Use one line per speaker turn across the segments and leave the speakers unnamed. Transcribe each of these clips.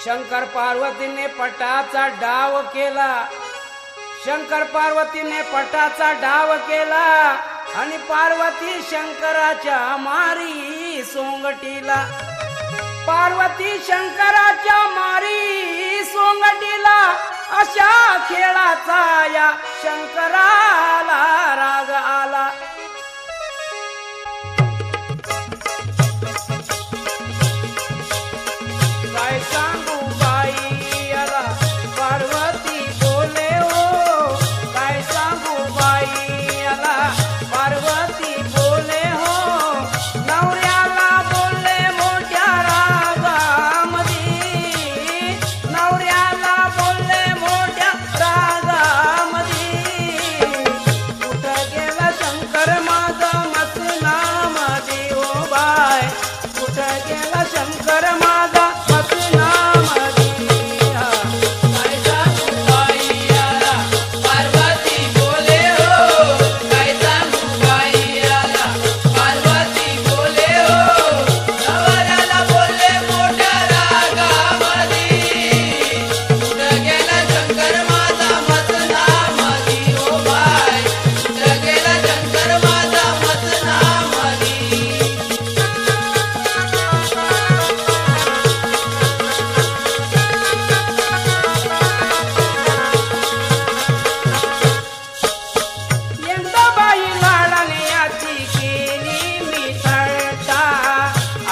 शंकर पार्वतीने पटाचा डाव केला. शंकर पार्वतीने पटाचा डाव केला आणि पार्वती शंकराच्या मारी सोंगटीला. पार्वती शंकराच्या मारी सोंगटीला. अशा खेळाचा या शंकराला राग आला. काय सांगू बाई याला पार्वती बोले हो. काय सांगू बाई याला पार्वती बोले हो. नवऱ्याला बोलले मोठ्या रागामधी. नवऱ्याला बोलले मोठ्या रागामधी. कुठं गेला शंकर माझा मसनामधी हो बाय. कुठं गेला शंकर माझा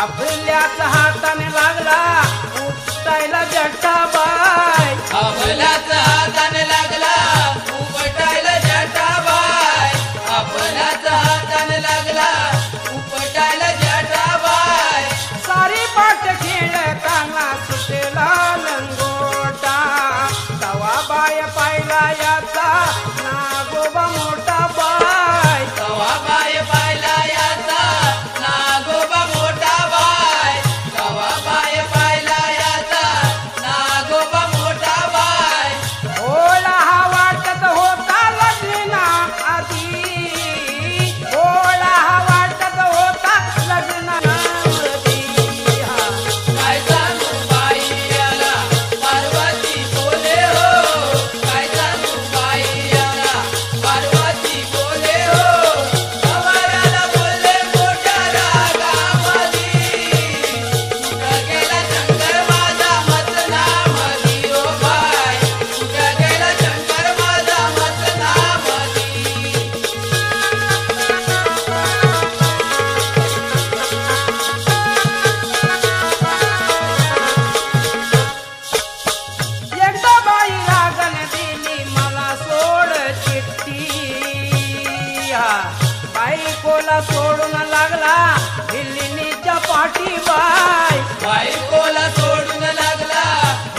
आपल्याच हाताने लागला उपटायला जटाबाई.
आपल्याच हाताने लागला उपटायला जटाबाई. आपल्याच हाताने लागला उपटायला जटाबाई.
सारी पाठ खेळताना सुटेला लंगोटा. तवा बाय पाहिला याचा नागोबा मोठा बाय.
तवा बाय पाहिला याचा नागोबा मोठा बाय. तवा बाय पाहिला याचा नागोबा मोठा बाय.
भोळा हा वाटत होता लग्ना आधी. भोळा हा वाटत होता लग्नामध्ये.
काय सांगू बाई याला पार्वती बोले हो. काय सांगू बाई याला पार्वती बोले हो. नवऱ्याला बोलले मोठ्या रागामधी. कुठं गेला शंकर माझा मसनामधी हो बाय. कुठं गेला शंकर माझा मसनामधी.
एकदा बाई लागण दिली मला सोड चिठ्ठी. बायकोला सोडून लागला दिल्लीच्या पाठी बाय.
बायकोला सोडून लागला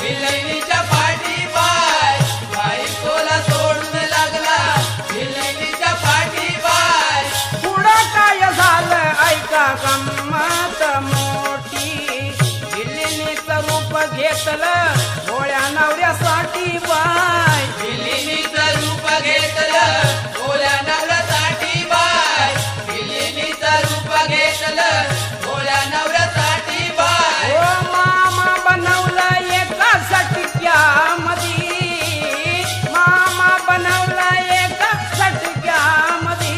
विलणीच्या पाठी बाय. बायकोला सोडून लागला विलणीच्या पाठी बाय.
पुढं काय झालं ऐका गंमत मोठी. दिल्लीचं रूप घेतलं भोळ्या नवऱ्यासाठी बाय.
विलिनीचं रूप घेतलं भोळ्या नवऱ्यासाठी बाय. विलिनीचं रूप घेतलं भोळ्या नवऱ्यासाठी बाय.
ओ मामा बनवलं एका सटक्यामध्ये. मामा बनवलं एका सटक्यामध्ये.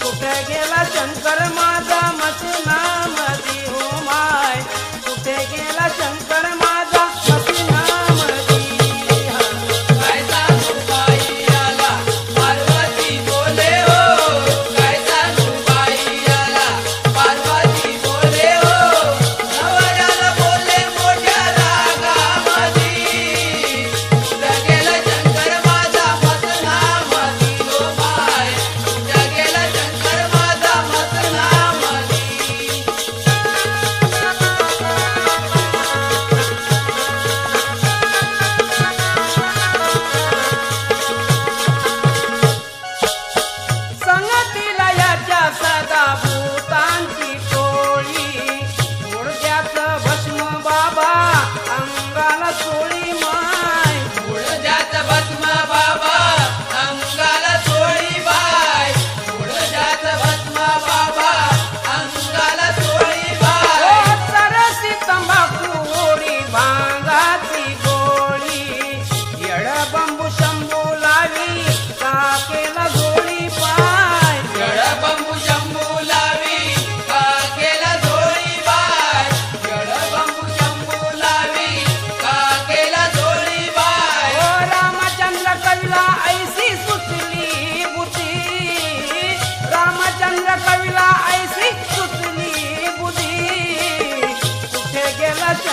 कुठे गेला शंकर माझा मसनामधी हो माय. कुठे गेला शंकर माझा मसनामधी.
काय सांगू बाई याला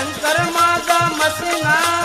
शंकर माझा मसना